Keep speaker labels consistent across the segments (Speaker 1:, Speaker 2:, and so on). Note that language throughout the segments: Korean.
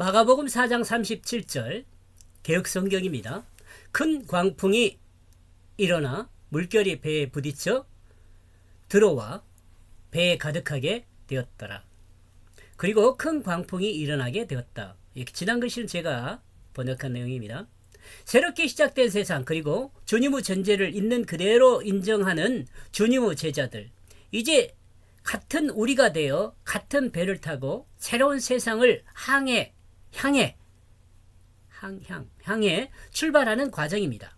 Speaker 1: 마가복음 4장 37절 개역성경입니다. 큰 광풍이 일어나 물결이 배에 부딪혀 들어와 배에 가득하게 되었더라. 그리고 큰 광풍이 일어나게 되었다. 이렇게 지난 글씨는 제가 번역한 내용입니다. 새롭게 시작된 세상, 그리고 주님의 존재를 있는 그대로 인정하는 주님의 제자들, 이제 같은 우리가 되어 같은 배를 타고 새로운 세상을 향해 출발하는 과정입니다.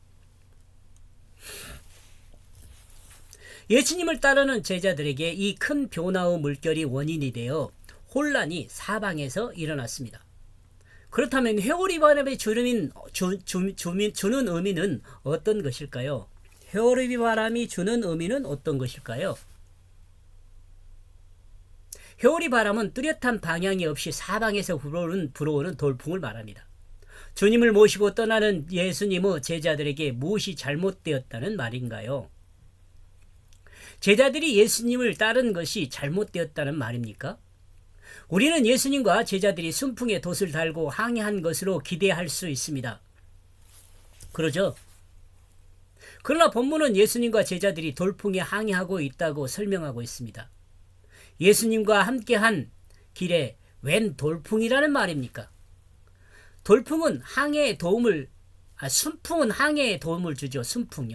Speaker 1: 예수님을 따르는 제자들에게 이 큰 변화의 물결이 원인이 되어 혼란이 사방에서 일어났습니다. 그렇다면 회오리 바람이 주는 의미는 어떤 것일까요? 회오리 바람이 주는 의미는 어떤 것일까요? 회오리 바람은 뚜렷한 방향이 없이 사방에서 불어오는 돌풍을 말합니다. 주님을 모시고 떠나는 예수님의 제자들에게 무엇이 잘못되었다는 말인가요? 제자들이 예수님을 따른 것이 잘못되었다는 말입니까? 우리는 예수님과 제자들이 순풍에 돛을 달고 항해한 것으로 기대할 수 있습니다. 그러죠? 그러나 본문은 예수님과 제자들이 돌풍에 항해하고 있다고 설명하고 있습니다. 예수님과 함께한 길에 웬 돌풍이라는 말입니까? 돌풍은 순풍은 항해에 도움을 주죠. 순풍.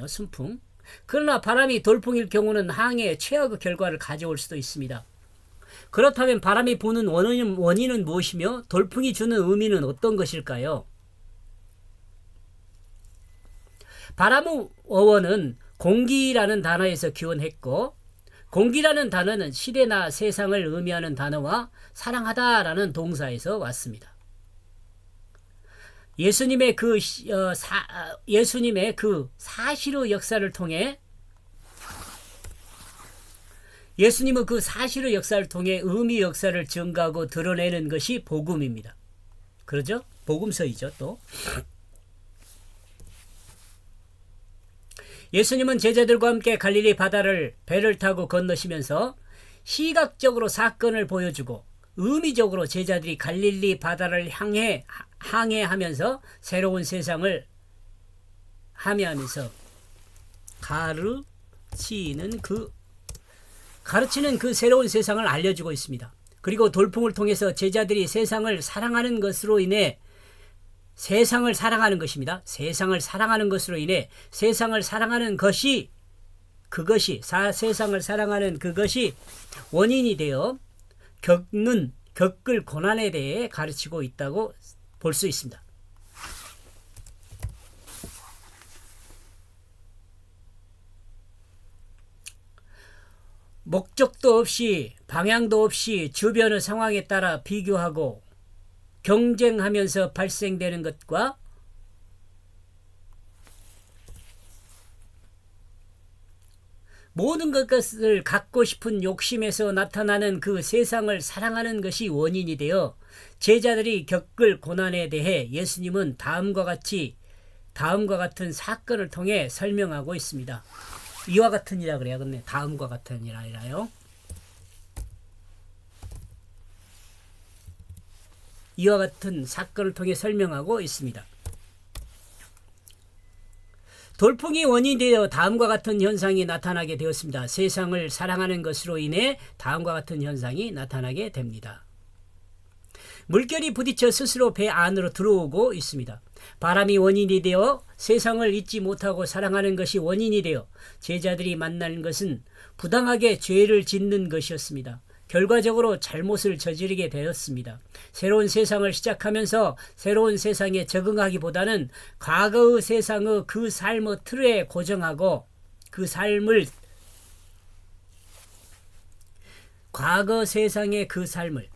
Speaker 1: 그러나 바람이 돌풍일 경우는 항해에 최악의 결과를 가져올 수도 있습니다. 그렇다면 바람이 부는 원인은 무엇이며 돌풍이 주는 의미는 어떤 것일까요? 바람의 어원은 공기라는 단어에서 기원했고, 공기라는 단어는 시대나 세상을 의미하는 단어와 사랑하다라는 동사에서 왔습니다. 예수님의 그 사실의 역사를 통해 의미 역사를 증가하고 드러내는 것이 복음입니다. 그러죠? 복음서이죠, 또. 예수님은 제자들과 함께 갈릴리 바다를 배를 타고 건너시면서 시각적으로 사건을 보여주고 의미적으로 제자들이 갈릴리 바다를 항해하면서 새로운 세상을 함께하면서 가르치는 그 새로운 세상을 알려주고 있습니다. 그리고 돌풍을 통해서 제자들이 세상을 사랑하는 것으로 인해 세상을 사랑하는 것으로 인해 세상을 사랑하는 그것이 원인이 되어 겪을 고난에 대해 가르치고 있다고 볼 수 있습니다. 목적도 없이 방향도 없이 주변의 상황에 따라 비교하고 경쟁하면서 발생되는 것과 모든 것을 갖고 싶은 욕심에서 나타나는 그 세상을 사랑하는 것이 원인이 되어 제자들이 겪을 고난에 대해 예수님은 다음과 같은 사건을 통해 설명하고 있습니다. 이와 같은이라 그래야겠네. 다음과 같은이라 아니라요. 이와 같은 사건을 통해 설명하고 있습니다. 돌풍이 원인이 되어 다음과 같은 현상이 나타나게 되었습니다. 세상을 사랑하는 것으로 인해 다음과 같은 현상이 나타나게 됩니다. 물결이 부딪혀 스스로 배 안으로 들어오고 있습니다. 바람이 원인이 되어 세상을 잊지 못하고 사랑하는 것이 원인이 되어 제자들이 만나는 것은 부당하게 죄를 짓는 것이었습니다. 결과적으로 잘못을 저지르게 되었습니다. 새로운 세상을 시작하면서 새로운 세상에 적응하기보다는 과거의 세상의 그 삶의 틀에 고정하고 과거 세상의 그 삶의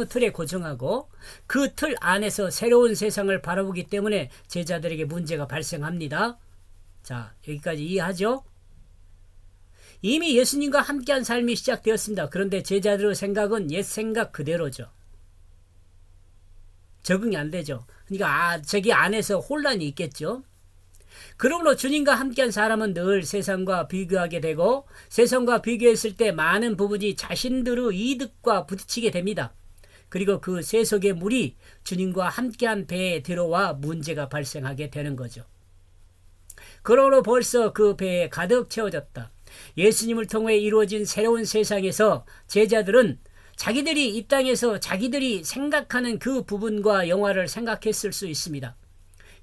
Speaker 1: 틀에 고정하고 그 틀 안에서 새로운 세상을 바라보기 때문에 제자들에게 문제가 발생합니다. 자, 여기까지 이해하죠? 이미 예수님과 함께한 삶이 시작되었습니다. 그런데 제자들의 생각은 옛 생각 그대로죠. 적응이 안 되죠. 그러니까 저기 안에서 혼란이 있겠죠. 그러므로 주님과 함께한 사람은 늘 세상과 비교하게 되고 세상과 비교했을 때 많은 부분이 자신들의 이득과 부딪히게 됩니다. 그리고 그 세속의 물이 주님과 함께한 배에 들어와 문제가 발생하게 되는 거죠. 그러므로 벌써 그 배에 가득 채워졌다. 예수님을 통해 이루어진 새로운 세상에서 제자들은 자기들이 이 땅에서 자기들이 생각하는 그 부분과 영화를 생각했을 수 있습니다.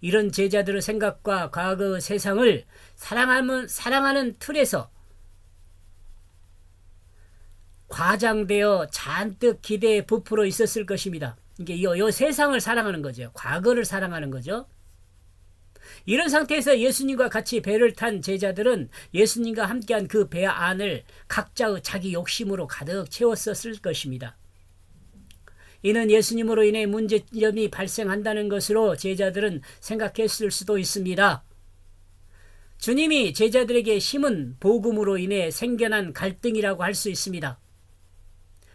Speaker 1: 이런 제자들의 생각과 과거의 세상을 사랑하는 틀에서 과장되어 잔뜩 기대에 부풀어 있었을 것입니다. 이게 이 세상을 사랑하는 거죠. 과거를 사랑하는 거죠. 이런 상태에서 예수님과 같이 배를 탄 제자들은 예수님과 함께한 그 배 안을 각자의 자기 욕심으로 가득 채웠었을 것입니다. 이는 예수님으로 인해 문제점이 발생한다는 것으로 제자들은 생각했을 수도 있습니다. 주님이 제자들에게 심은 복음으로 인해 생겨난 갈등이라고 할 수 있습니다.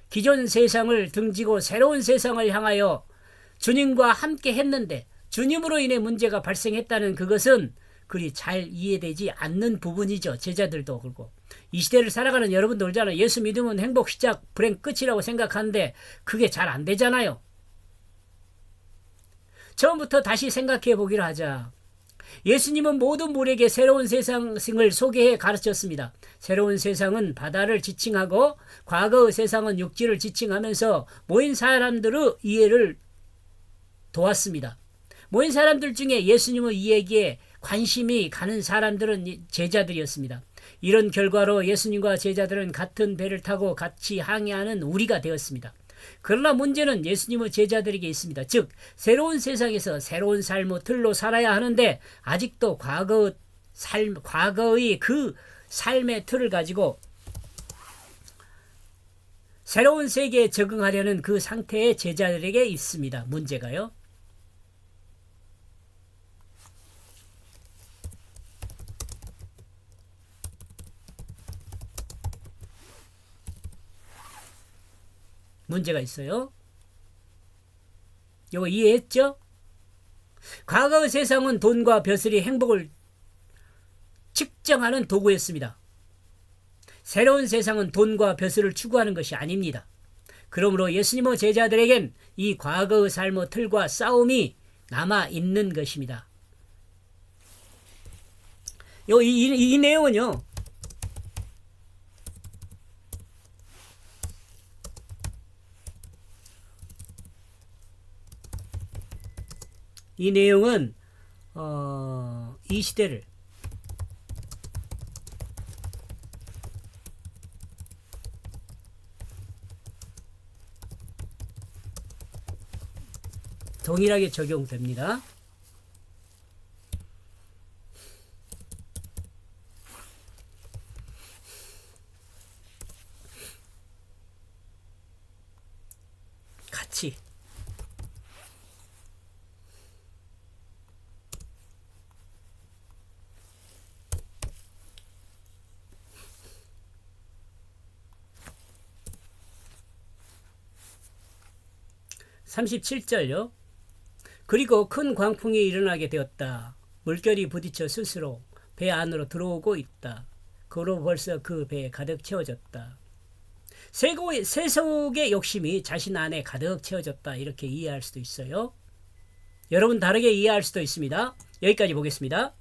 Speaker 1: 기존 세상을 등지고 새로운 세상을 향하여 주님과 함께 했는데 주님으로 인해 문제가 발생했다는 그것은 그리 잘 이해되지 않는 부분이죠. 제자들도 그렇고. 이 시대를 살아가는 여러분도 그러잖아요. 예수 믿으면 행복 시작, 불행 끝이라고 생각하는데 그게 잘 안 되잖아요. 처음부터 다시 생각해 보기로 하자. 예수님은 모든 무리에게 새로운 세상을 소개해 가르쳤습니다. 새로운 세상은 바다를 지칭하고 과거의 세상은 육지를 지칭하면서 모인 사람들의 이해를 도왔습니다. 모인 사람들 중에 예수님의 이야기에 관심이 가는 사람들은 제자들이었습니다. 이런 결과로 예수님과 제자들은 같은 배를 타고 같이 항해하는 우리가 되었습니다. 그러나 문제는 예수님의 제자들에게 있습니다. 즉 새로운 세상에서 새로운 삶의 틀로 살아야 하는데 아직도 과거의 그 삶의 틀을 가지고 새로운 세계에 적응하려는 그 상태의 제자들에게 있습니다. 문제가요. 문제가 있어요. 이거 이해했죠? 과거의 세상은 돈과 벼슬이 행복을 측정하는 도구였습니다. 새로운 세상은 돈과 벼슬을 추구하는 것이 아닙니다. 그러므로 예수님의 제자들에겐 이 과거의 삶의 틀과 싸움이 남아있는 것입니다. 이 내용은요. 이 내용은 이 시대를 동일하게 적용됩니다. 같이 (37절요) 그리고 큰 광풍이 일어나게 되었다. 물결이 부딪혀 스스로 배 안으로 들어오고 있다. 그로 벌써 그 배에 가득 채워졌다. 세속의 욕심이 자신 안에 가득 채워졌다. 이렇게 이해할 수도 있어요. 여러분 다르게 이해할 수도 있습니다. 여기까지 보겠습니다.